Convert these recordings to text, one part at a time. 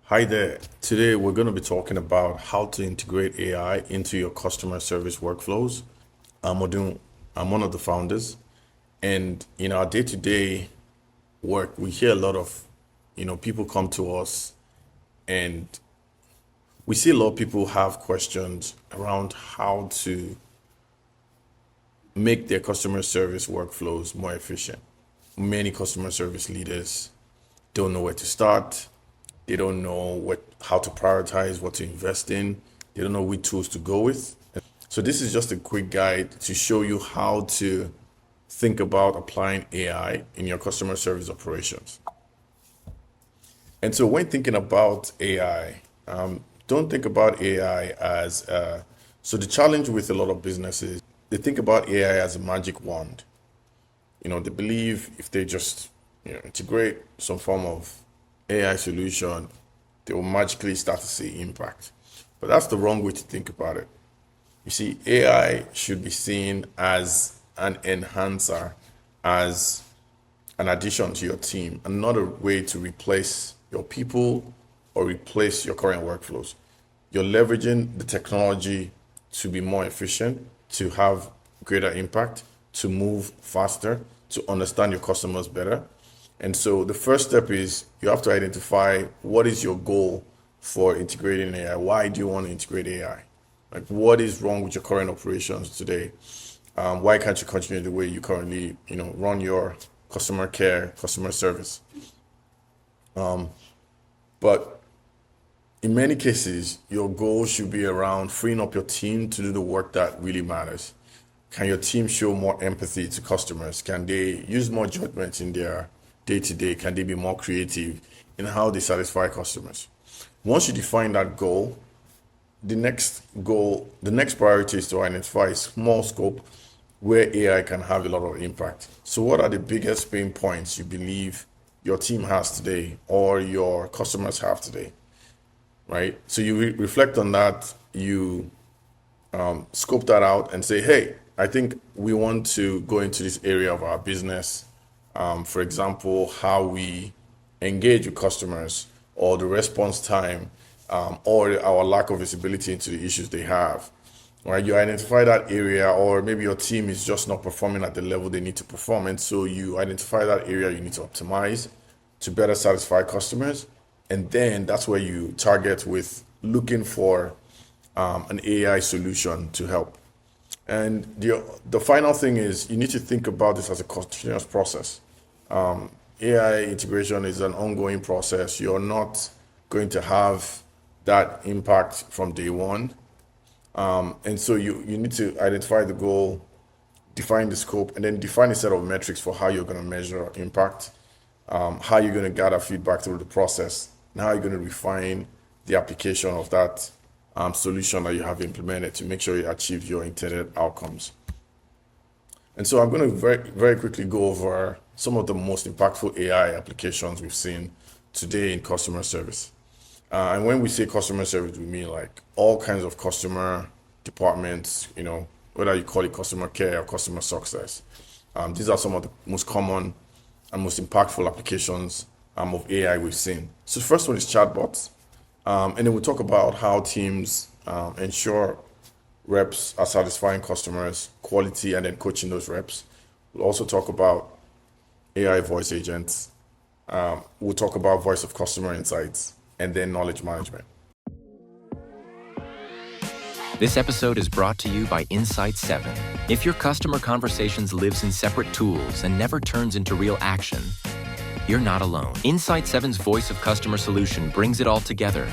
Hi there. Today we're going to be talking about how to integrate AI into your customer service workflows. I'm one of the founders, and in our day-to-day work, we hear a lot of, people come to us, and we see a lot of people have questions around how to make their customer service workflows more efficient. Many customer service leaders don't know where to start. They don't know how to prioritize, what to invest in. They don't know which tools to go with. So this is just a quick guide to show you how to think about applying AI in your customer service operations. And so when thinking about AI, don't think about AI as so the challenge with a lot of businesses, they think about AI as a magic wand. They believe if they just integrate some form of AI solution, they will magically start to see impact. But that's the wrong way to think about it. You see, AI should be seen as an enhancer, as an addition to your team, and not a way to replace your people or replace your current workflows. You're leveraging the technology to be more efficient, to have greater impact, to move faster, to understand your customers better. And so the first step is you have to identify what is your goal for integrating AI. Why do you want to integrate AI? Like, what is wrong with your current operations today? Why can't you continue the way you currently, run your customer care, customer service? But in many cases, your goal should be around freeing up your team to do the work that really matters. Can your team show more empathy to customers? Can they use more judgment in their day to day? Can they be more creative in how they satisfy customers? Once you define that goal, the next priority is to identify a small scope where AI can have a lot of impact. So what are the biggest pain points you believe your team has today or your customers have today, right? So you reflect on that, you scope that out and say, hey, I think we want to go into this area of our business. For example, how we engage with customers or the response time or our lack of visibility into the issues they have. Right? You identify that area, or maybe your team is just not performing at the level they need to perform. And so you identify that area you need to optimize to better satisfy customers. And then that's where you target with looking for an AI solution to help. And the final thing is you need to think about this as a continuous process. AI integration is an ongoing process. You're not going to have that impact from day one. And so you need to identify the goal, define the scope, and then define a set of metrics for how you're going to measure impact, how you're going to gather feedback through the process, and how you're going to refine the application of that solution that you have implemented to make sure you achieve your intended outcomes. And so I'm going to very, very quickly go over some of the most impactful AI applications we've seen today in customer service. And when we say customer service, we mean like all kinds of customer departments, whether you call it customer care or customer success. These are some of the most common and most impactful applications of AI we've seen. So the first one is chatbots. And then we'll talk about how teams ensure reps are satisfying customers, quality, and then coaching those reps. We'll also talk about AI voice agents. We'll talk about voice of customer insights, and then knowledge management. This episode is brought to you by Insight 7. If your customer conversations lives in separate tools and never turns into real action, you're not alone. Insight 7's voice of customer solution brings it all together.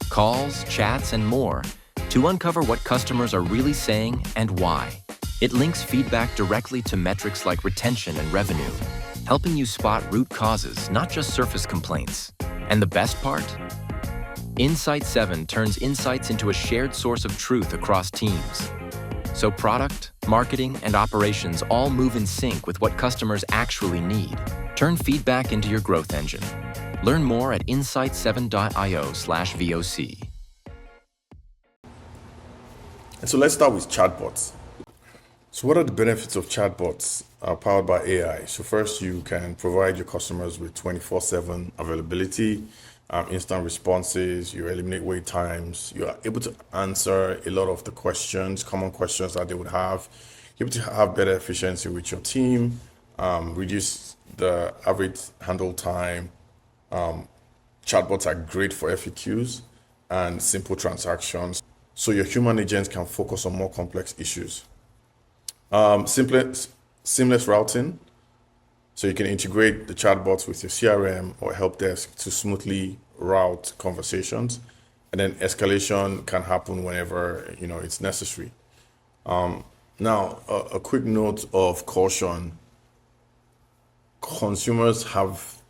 Calls, chats, and more to uncover what customers are really saying and why. It links feedback directly to metrics like retention and revenue, helping you spot root causes, not just surface complaints. And the best part? Insight 7 turns insights into a shared source of truth across teams. So product, marketing, and operations all move in sync with what customers actually need. Turn feedback into your growth engine. Learn more at insight7.io/VOC. And so let's start with chatbots. So what are the benefits of chatbots powered by AI? So first, you can provide your customers with 24/7 availability. instant responses, you eliminate wait times, you are able to answer a lot of the questions, common questions that they would have. You're able to have better efficiency with your team, reduce the average handle time. Chatbots are great for FAQs and simple transactions. So your human agents can focus on more complex issues. Seamless routing. So you can integrate the chatbots with your CRM or help desk to smoothly route conversations. And then escalation can happen whenever, it's necessary. Now, a quick note of caution. Consumers have,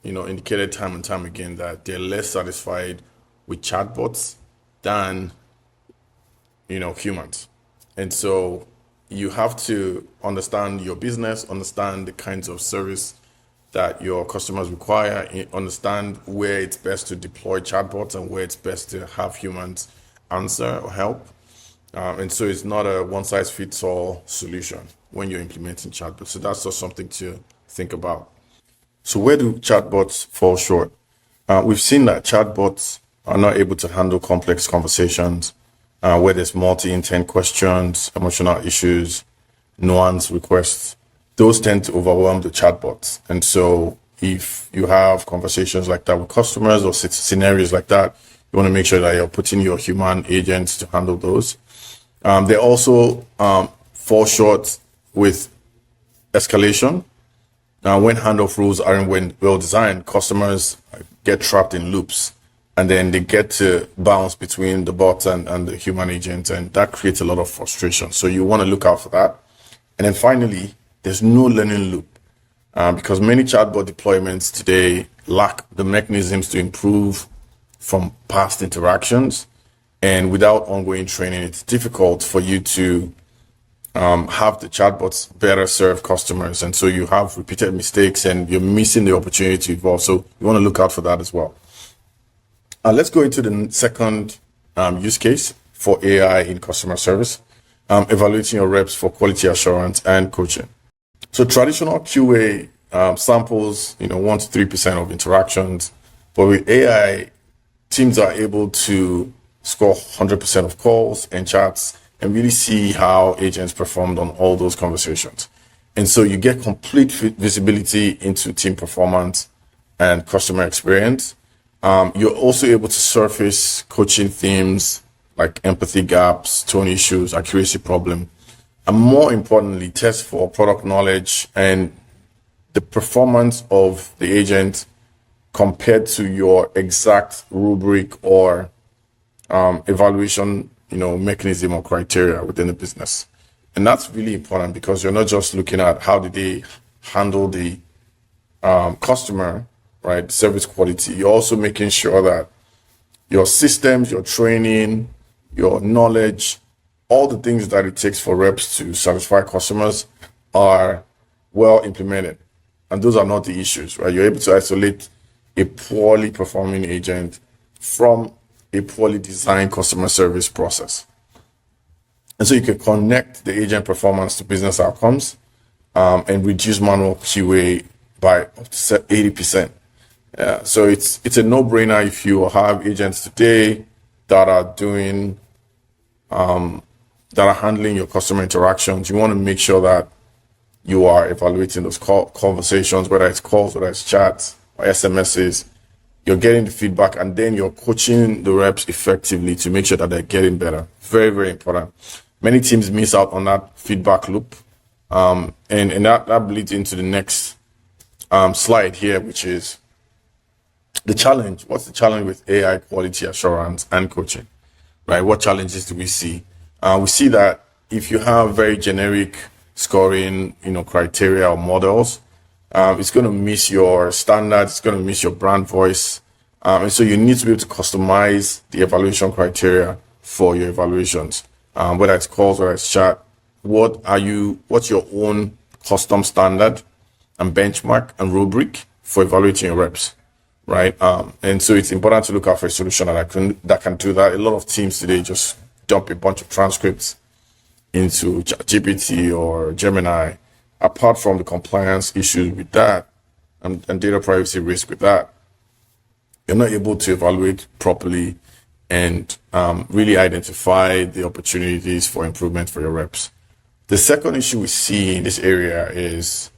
indicated time and time again that they're less satisfied with chatbots than, humans. And so you have to understand your business, understand the kinds of service that your customers require, understand where it's best to deploy chatbots and where it's best to have humans answer or help. And so it's not a one size fits all solution when you're implementing chatbots. So that's just something to think about. So where do chatbots fall short? We've seen that chatbots are not able to handle complex conversations where there's multi-intent questions, emotional issues, nuance requests. Those tend to overwhelm the chatbots. And so if you have conversations like that with customers or scenarios like that, you want to make sure that you're putting your human agents to handle those. They also fall short with escalation. When handoff rules aren't well designed, customers get trapped in loops, and then they get to bounce between the bot and the human agent, and that creates a lot of frustration. So you want to look out for that. And then finally, there's no learning loop because many chatbot deployments today lack the mechanisms to improve from past interactions. And without ongoing training, it's difficult for you to have the chatbots better serve customers. And so you have repeated mistakes and you're missing the opportunity to evolve. So you want to look out for that as well. Let's go into the second use case for AI in customer service, evaluating your reps for quality assurance and coaching. So traditional QA samples, 1 to 3% of interactions, but with AI, teams are able to score 100% of calls and chats and really see how agents performed on all those conversations. And so you get complete visibility into team performance and customer experience. You're also able to surface coaching themes like empathy gaps, tone issues, accuracy problem, and more importantly, test for product knowledge and the performance of the agent compared to your exact rubric or evaluation, mechanism or criteria within the business. And that's really important because you're not just looking at how did they handle the customer, right? Service quality. You're also making sure that your systems, your training, your knowledge, all the things that it takes for reps to satisfy customers are well implemented. And those are not the issues, right? You're able to isolate a poorly performing agent from a poorly designed customer service process. And so you can connect the agent performance to business outcomes and reduce manual QA by up to 80%. So it's a no-brainer if you have agents today that are doing, that are handling your customer interactions. You want to make sure that you are evaluating those conversations, whether it's calls, whether it's chats or SMSs. You're getting the feedback and then you're coaching the reps effectively to make sure that they're getting better. Very, very important. Many teams miss out on that feedback loop. And that leads into the next slide here, which is the challenge. What's the challenge with AI quality assurance and coaching, right? What challenges do we see? We see that if you have very generic scoring, criteria or models, it's going to miss your standards. It's going to miss your brand voice. And so you need to be able to customize the evaluation criteria for your evaluations. Whether it's calls, whether it's chat, what's your own custom standard and benchmark and rubric for evaluating your reps, right? And so it's important to look out for a solution that can do that. A lot of teams today just dump a bunch of transcripts into GPT or Gemini. Apart from the compliance issues with that and data privacy risk with that, you're not able to evaluate properly and really identify the opportunities for improvement for your reps. The second issue we see in this area is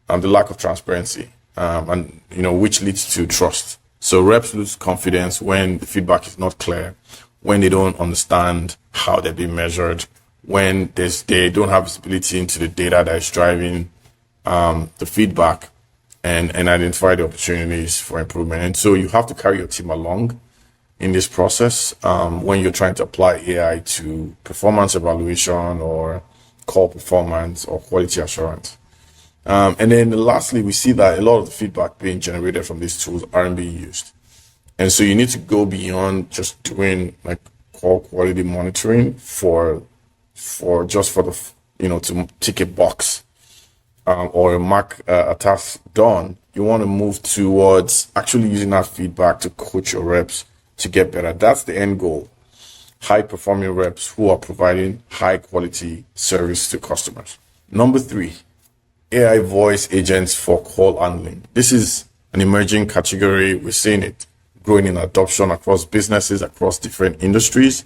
the lack of transparency, and which leads to trust. So reps lose confidence when the feedback is not clear, when they don't understand how they're being measured, when they don't have visibility into the data that is driving the feedback, and identify the opportunities for improvement. And so you have to carry your team along in this process when you're trying to apply AI to performance evaluation or call performance or quality assurance. And then lastly, we see that a lot of the feedback being generated from these tools aren't being used. And so you need to go beyond just doing like call quality monitoring for the, to tick a box or mark a task done. You want to move towards actually using that feedback to coach your reps to get better. That's the end goal. High performing reps who are providing high quality service to customers. Number 3, AI voice agents for call handling. This is an emerging category. We're seeing it growing in adoption across businesses, across different industries,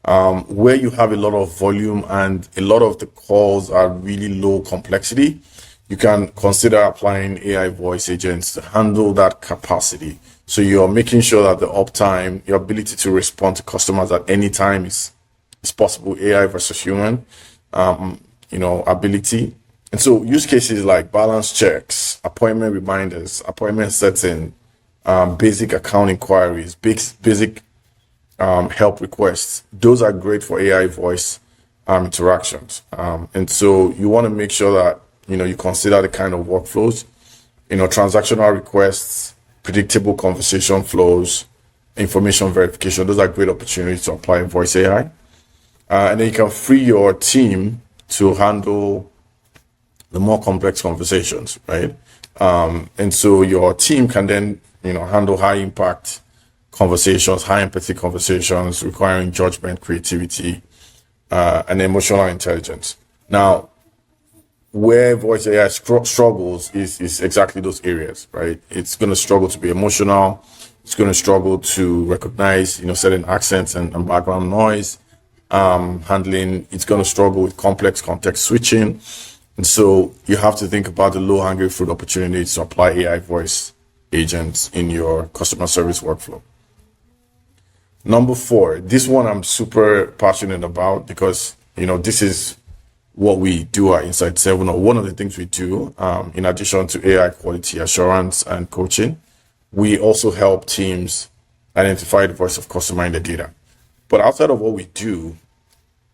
where you have a lot of volume and a lot of the calls are really low complexity. You can consider applying AI voice agents to handle that capacity. So you're making sure that the uptime, your ability to respond to customers at any time is possible, AI versus human, ability. And so use cases like balance checks, appointment reminders, appointment setting, basic account inquiries, basic help requests. Those are great for AI voice interactions. And so you want to make sure that, you consider the kind of workflows, transactional requests, predictable conversation flows, information verification. Those are great opportunities to apply voice AI. And then you can free your team to handle the more complex conversations, right? And so your team can then, handle high impact conversations, high empathy conversations requiring judgment, creativity, and emotional intelligence. Now, where voice AI struggles is exactly those areas, right? It's going to struggle to be emotional. It's going to struggle to recognize, certain accents and background noise handling. It's going to struggle with complex context switching. And so you have to think about the low-hanging fruit opportunities to apply AI voice agents in your customer service workflow. Number 4, this one I'm super passionate about because, this is what we do at Insight 7, or one of the things we do, in addition to AI quality assurance and coaching. We also help teams identify the voice of customer in the data. But outside of what we do,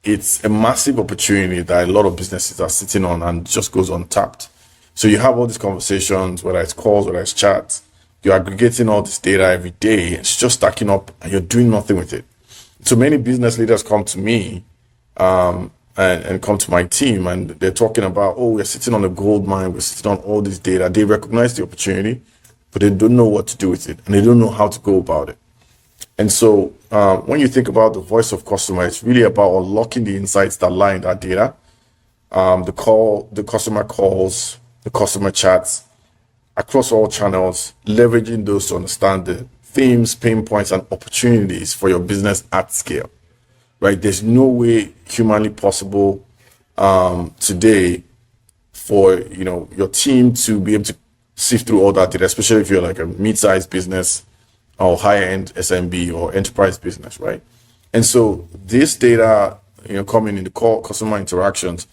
it's a massive opportunity that a lot of businesses are sitting on and just goes untapped. So you have all these conversations, whether it's calls, whether it's chats, you're aggregating all this data every day. It's just stacking up and you're doing nothing with it. So many business leaders come to me and come to my team and they're talking about, we're sitting on a gold mine, we're sitting on all this data. They recognize the opportunity, but they don't know what to do with it and they don't know how to go about it. And so when you think about the voice of customer, it's really about unlocking the insights that lie in that data. The customer calls, the customer chats across all channels, leveraging those to understand the themes, pain points, and opportunities for your business at scale, right? There's no way humanly possible today for, your team to be able to sift through all that data, especially if you're like a mid-sized business or higher-end SMB or enterprise business, right? And so this data, coming in the core customer interactions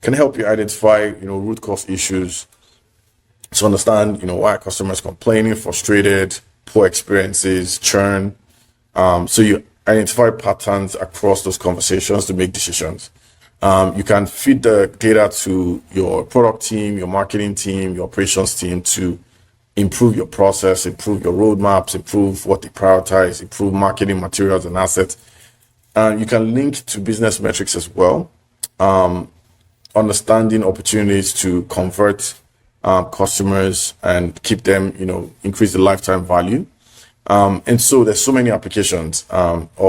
can help you identify, root cause issues to understand, why customers complaining, frustrated, poor experiences, churn. So you identify patterns across those conversations to make decisions. You can feed the data to your product team, your marketing team, your operations team to improve your process, improve your roadmaps, improve what they prioritize, improve marketing materials and assets. You can link to business metrics as well, understanding opportunities to convert customers and keep them, increase the lifetime value. And so there's so many applications. So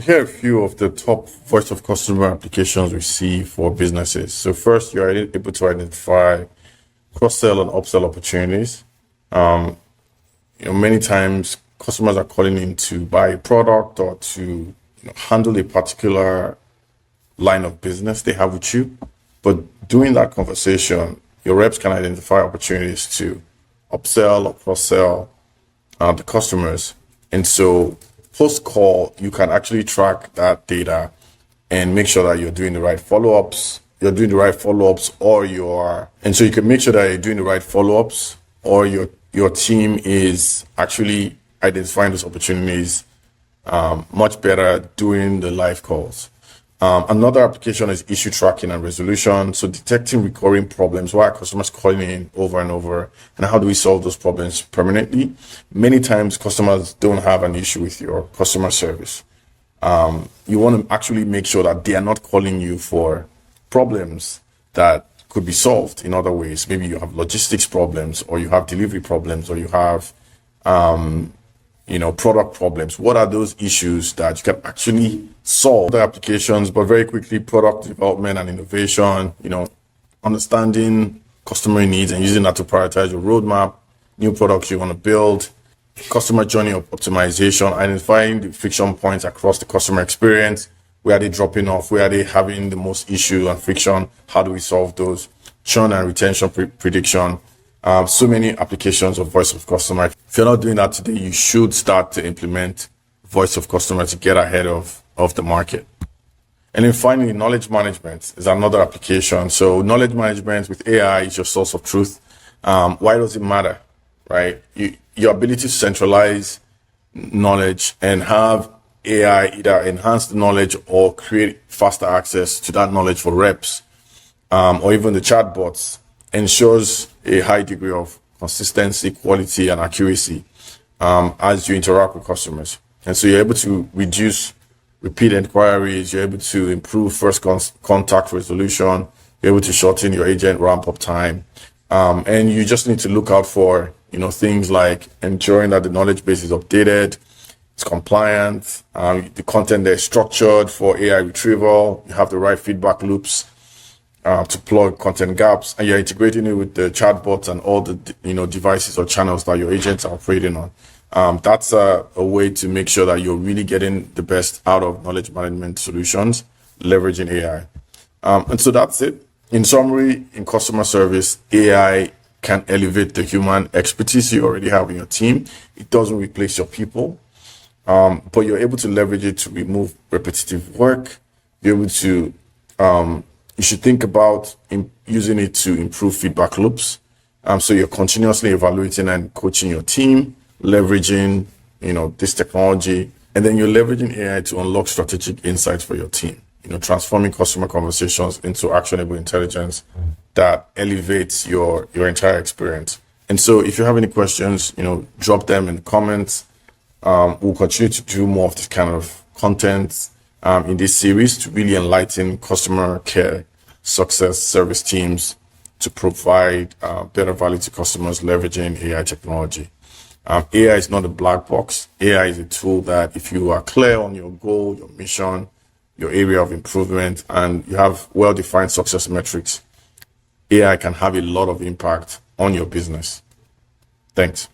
here are a few of the top voice of customer applications we see for businesses. So first, you're able to identify cross-sell and upsell opportunities. many times customers are calling in to buy a product or to handle a particular line of business they have with you. But during that conversation, your reps can identify opportunities to upsell or cross-sell the customers. And so post call, you can actually track that data and make sure that you're doing the right follow-ups. And so you can make sure that you're doing the right follow-ups, or your team is actually identifying those opportunities much better during the live calls. Another application is issue tracking and resolution. So detecting recurring problems. Why are customers calling in over and over? And how do we solve those problems permanently? Many times customers don't have an issue with your customer service. You want to actually make sure that they are not calling you for problems that could be solved in other ways. Maybe you have logistics problems, or you have delivery problems, or you have product problems. What are those issues that you can actually solve? The applications, but very quickly, product development and innovation, understanding customer needs and using that to prioritize your roadmap, new products you want to build, customer journey optimization, identifying the friction points across the customer experience. Where are they dropping off? Where are they having the most issue and friction? How do we solve those? Churn and retention prediction. So many applications of voice of customer. If you're not doing that today, you should start to implement voice of customer to get ahead of the market. And then finally, knowledge management is another application. So knowledge management with AI is your source of truth. Why does it matter, right? Your ability to centralize knowledge and have AI either enhance the knowledge or create faster access to that knowledge for reps, or even the chatbots, ensures a high degree of consistency, quality, and accuracy as you interact with customers. And so you're able to reduce repeat inquiries, you're able to improve first contact resolution, you're able to shorten your agent ramp-up time, and you just need to look out for things like ensuring that the knowledge base is updated, it's compliant, the content there is structured for AI retrieval, you have the right feedback loops to plug content gaps, and you're integrating it with the chatbots and all the devices or channels that your agents are operating on. That's a way to make sure that you're really getting the best out of knowledge management solutions, leveraging AI. And so that's it. In summary, in customer service, AI can elevate the human expertise you already have in your team. It doesn't replace your people, but you're able to leverage it to remove repetitive work. You're able to, you should think about using it to improve feedback loops. So you're continuously evaluating and coaching your team, leveraging, this technology, and then you're leveraging AI to unlock strategic insights for your team. Transforming customer conversations into actionable intelligence that elevates your entire experience. And so if you have any questions, drop them in the comments. We'll continue to do more of this kind of content in this series to really enlighten customer care, success service teams to provide better value to customers leveraging AI technology. AI is not a black box. AI is a tool that if you are clear on your goal, your mission, your area of improvement, and you have well-defined success metrics, AI can have a lot of impact on your business. Thanks.